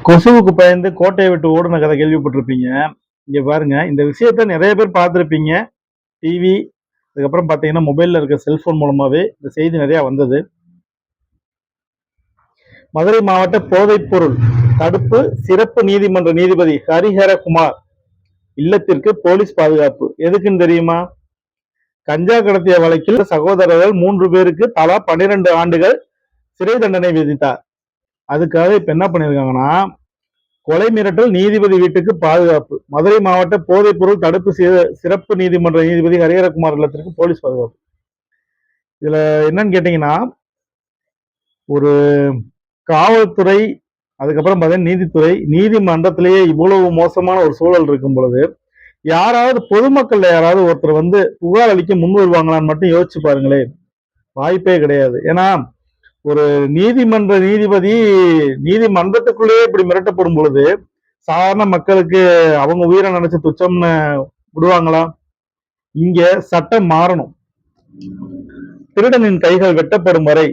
கொசுவுக்கு பயந்து கோட்டையை விட்டு ஓடுன கதை கேள்விப்பட்டிருப்பீங்க. இங்க பாருங்க, இந்த விஷயத்த நெறைய பேர் பார்த்திருப்பீங்க. டிவி, அதுக்கப்புறம் பார்த்தீங்கன்னா, மொபைல்ல இருக்க செல்ஃபோன் மூலமாவே இந்த செய்தி நெறையா வந்தது. மதுரை மாவட்ட போதைப்பொருள் தடுப்பு சிறப்பு நீதிமன்ற நீதிபதி ஹரிஹரகுமார் இல்லத்திற்கு போலீஸ் பாதுகாப்பு. எதுக்குன்னு தெரியுமா? கஞ்சா கடத்திய வழக்கில் சகோதரர்கள் 3 பேருக்கு தலா 12 ஆண்டுகள் சிறை தண்டனை விதித்தார். அதுக்காக இப்ப என்ன பண்ணியிருக்காங்கன்னா, கொலை மிரட்டல் நீதிபதி வீட்டுக்கு பாதுகாப்பு. மதுரை மாவட்ட போதைப்பொருள் தடுப்பு சிறப்பு நீதிமன்ற நீதிபதி ஹரிஹரகுமார் இல்லத்திற்கு போலீஸ் பாதுகாப்பு. இதுல என்னன்னு கேட்டீங்கன்னா, ஒரு காவல்துறை, அதுக்கப்புறம் பார்த்தீங்கன்னா நீதித்துறை, நீதிமன்றத்திலேயே இவ்வளவு மோசமான ஒரு சூழல் இருக்கும் பொழுது, யாராவது பொதுமக்கள்ல யாராவது ஒருத்தர் வந்து புகார் அளிக்க முன் வருவாங்களான்னு மட்டும் யோசிச்சு பாருங்களேன். வாய்ப்பே கிடையாது. ஏன்னா, ஒரு நீதிமன்ற நீதிபதி நீதிமன்றத்துக்குள்ளேயே இப்படி மிரட்டப்படும் பொழுது, சாதாரண மக்களுக்கு அவங்க உயிரை நினைச்சு துச்சம்னு விடுவாங்களா? இங்க சட்டம் மாறணும். திருடனின் கைகள் வெட்டப்படும் வரை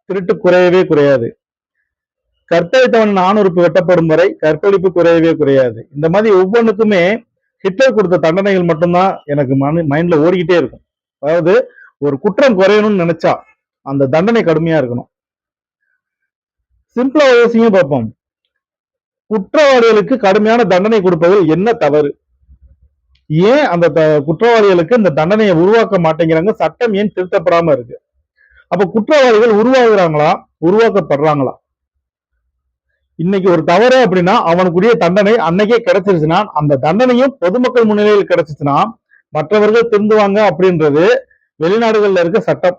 திருட்டு குறையவே குறையாது. கற்பழித்தவன் ஆணுறுப்பு வெட்டப்படும் வரை கற்பழிப்பு குறையவே குறையாது. இந்த மாதிரி ஒவ்வொன்றுக்குமே ஹிட்லர் கொடுத்த தண்டனைகள் மட்டும்தான் எனக்கு மைண்ட்ல ஓடிக்கிட்டே இருக்கும். அதாவது ஒரு குற்றம் குறையணும்னு நினைச்சா அந்த தண்டனை கடுமையா இருக்கணும். சிம்பிளா யோசிங்க பார்ப்போம். குற்றவாளிகளுக்கு கடுமையான தண்டனை கொடுப்பதில் என்ன தவறு? ஏன் அந்த குற்றவாளிகளுக்கு இந்த தண்டனையை உருவாக்க மாட்டேங்கிறாங்க? சட்டம் ஏன் திருத்தப்படாம இருக்கு? அப்ப குற்றவாளிகள் உருவாகுறாங்களா, உருவாக்கப்படுறாங்களா? இன்னைக்கு ஒரு தவறு அப்படின்னா அவனுக்குரிய தண்டனை அன்னைக்கே கிடைச்சிருச்சுன்னா, அந்த தண்டனையும் பொதுமக்கள் முன்னிலையில் கிடைச்சிச்சுன்னா மற்றவர்கள் திருந்துவாங்க அப்படின்றது வெளிநாடுகள்ல இருக்க சட்டம்.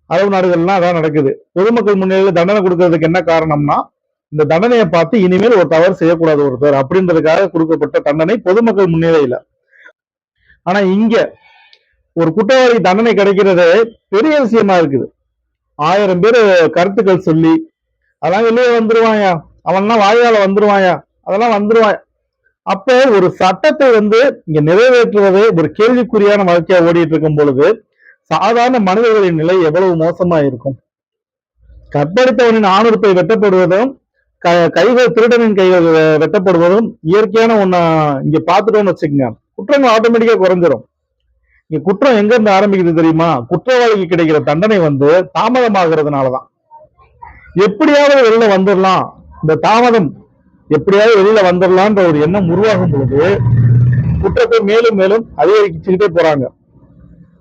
அரபு நாடுகள்லாம் அதான் நடக்குது. பொதுமக்கள் முன்னிலையில் தண்டனை கொடுக்கறதுக்கு என்ன காரணம்னா, இந்த தண்டனையை பார்த்து இனிமேல் ஒரு தவறு செய்யக்கூடாது ஒருத்தர் அப்படின்றதுக்காக கொடுக்கப்பட்ட தண்டனை பொதுமக்கள் முன்னிலையில. ஆனா இங்க ஒரு குற்றவாளி தண்டனை கிடைக்கிறது பெரிய விஷயமா இருக்குது. 1000 பேர் கருத்துக்கள் சொல்லி அதெல்லாம் வெளியே வந்துருவாயா, அவன்லாம் வாயால வந்துருவாயா, அதெல்லாம் வந்துருவான். அப்ப ஒரு சட்டத்தை வந்து இங்க நிறைவேற்றுவதே ஒரு கேள்விக்குறியான வாழ்க்கையா ஓடிட்டு இருக்கும் பொழுது சாதாரண மனிதர்களின் நிலை எவ்வளவு மோசமா இருக்கும். கற்பழித்தவனின் ஆணுறுப்பை வெட்டப்படுவதும் கைகள் திருடனின் கைகள் வெட்டப்படுவதும் இயற்கையான ஒண்ண இங்க பாத்துட்டோம்னு வச்சுக்கோங்க, குற்றங்கள் ஆட்டோமேட்டிக்கா குறைஞ்சிரும். இங்க குற்றம் எங்க இருந்து ஆரம்பிக்குது தெரியுமா? குற்றவாளிக்கு கிடைக்கிற தண்டனை வந்து தாமதமாகிறதுனாலதான். எப்படியாவது வெளில வந்துடலாம், இந்த தாமதம் எப்படியாவது வெளியில வந்துடலான்ற ஒரு எண்ணம் உருவாகும் பொழுது குற்றத்தை மேலும் மேலும் அதிகரிச்சுக்கிட்டே போறாங்க.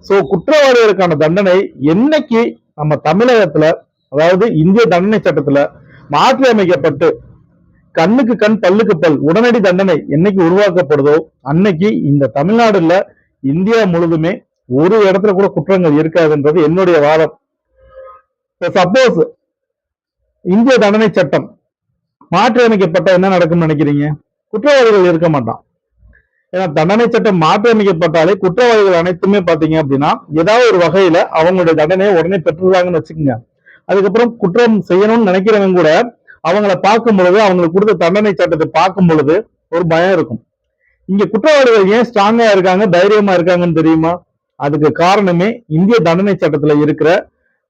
சோ குற்றவாளிகளுக்கான தண்டனை என்னைக்கு நம்ம தமிழகத்துல, அதாவது இந்திய தண்டனை சட்டத்துல மாற்றி அமைக்கப்பட்டு கண்ணுக்கு கண் பல்லுக்கு பல் உடனடி தண்டனை என்னைக்கு உருவாக்கப்படுதோ அன்னைக்கு இந்த தமிழ்நாடுல இந்தியா முழுதுமே ஒரு இடத்துல கூட குற்றங்கள் இருக்காதுன்றது என்னுடைய வாதம். சப்போஸ் இந்திய தண்டனை சட்டம் மாற்றி அமைக்கப்பட்ட என்ன நடக்கும்னு நினைக்கிறீங்க? குற்றவாளிகள் இருக்க மாட்டான். ஏன்னா தண்டனை சட்டம் மாற்றி அமைக்கப்பட்டாலே குற்றவாளிகள் அனைத்துமே பாத்தீங்க அப்படின்னா ஏதாவது ஒரு வகையில அவங்களுடைய தண்டனையை உடனே பெற்றுருவாங்கன்னு வச்சுக்கோங்க. அதுக்கப்புறம் குற்றம் செய்யணும்னு நினைக்கிறவங்க கூட அவங்கள பார்க்கும் பொழுது, அவங்களுக்கு கொடுத்த தண்டனை சட்டத்தை பார்க்கும் பொழுது ஒரு பயம் இருக்கும். இங்க குற்றவாளிகள் ஏன் ஸ்ட்ராங்கா இருக்காங்க, தைரியமா இருக்காங்கன்னு தெரியுமா? அதுக்கு காரணமே இந்திய தண்டனை சட்டத்துல இருக்கிற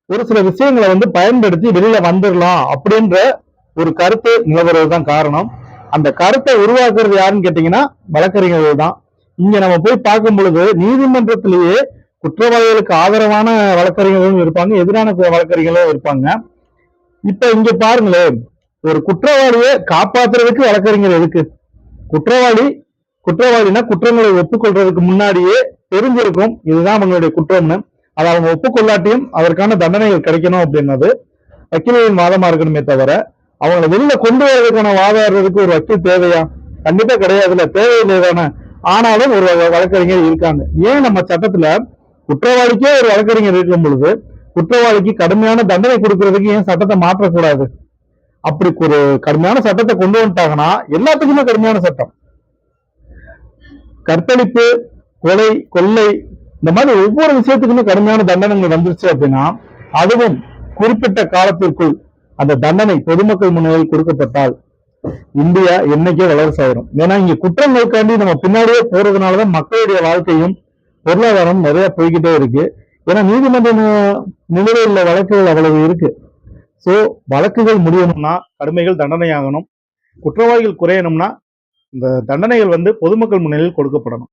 ஒரு சில விஷயங்களை வந்து பயன்படுத்தி வெளியில வந்துடலாம் அப்படின்ற ஒரு கருத்து நிலவரதுதான் காரணம். அந்த கருத்தை உருவாக்குறது யாருன்னு கேட்டீங்கன்னா வழக்கறிஞர்கள் தான். இங்க நம்ம போய் பார்க்கும் பொழுது நீதிமன்றத்திலேயே குற்றவாளிகளுக்கு ஆதரவான வழக்கறிஞர்களும் இருப்பாங்க, எதிரான வழக்கறிஞர்களும் இருப்பாங்க. இப்ப இங்க பாருங்களேன், ஒரு குற்றவாளியை காப்பாத்துறதுக்கு வழக்கறிஞர் எதுக்கு? குற்றவாளினா குற்றங்களை ஒப்புக்கொள்றதுக்கு முன்னாடியே தெரிஞ்சிருக்கும் இதுதான் அவங்களுடைய குற்றம்னு. அதை அவங்க ஒப்புக்கொள்ளாட்டியும் அதற்கான தண்டனைகள் கிடைக்கணும் அப்படின்னது வக்கீலின் வாதமா இருக்கணுமே தவிர அவங்களை வெளியில கொண்டு வரதுக்கான வாதாடுறதுக்கு ஒரு வக்கீல் தேவையா? கண்டிப்பா கிடையாதுல்ல, தேவையில்லை தானே. ஆனாலும் ஒரு வழக்கறிஞர் இருக்காங்க. ஏன் நம்ம சட்டத்துல குற்றவாளிக்கே ஒரு வழக்கறிஞர் இருக்கும் பொழுது குற்றவாளிக்கு கடுமையான தண்டனை கொடுக்கறதுக்கு ஏன் சட்டத்தை மாற்றக்கூடாது? அப்படி ஒரு கடுமையான சட்டத்தை கொண்டு வந்துட்டாங்கன்னா எல்லாத்துக்குமே கடுமையான சட்டம். கற்பழிப்பு, கொலை, கொள்ளை, இந்த மாதிரி ஒவ்வொரு விஷயத்துக்குமே கடுமையான தண்டனைகள் வந்துருச்சு அப்படின்னா அதுவும் குறிப்பிட்ட காலத்திற்குள் அந்த தண்டனை பொதுமக்கள் முன்னிலையில் கொடுக்கப்பட்டால் இந்தியா என்னைக்கே வளர்ச்சி ஆயிரும். ஏன்னா இங்க குற்றங்களுக்காண்டி நம்ம பின்னாடியே போறதுனாலதான் மக்களுடைய வாழ்க்கையும் பொருளாதாரம் நிறைய போய்கிட்டே இருக்கு. ஏன்னா நீதிமன்ற நிலுவையில் உள்ள வழக்குகள் அவ்வளவு இருக்கு. சோ வழக்குகள் முடியணும்னா கடுமைகள் தண்டனையாகணும், குற்றவாளிகள் குறையணும்னா இந்த தண்டனைகள் வந்து பொதுமக்கள் முன்னிலையில் கொடுக்கப்படணும்.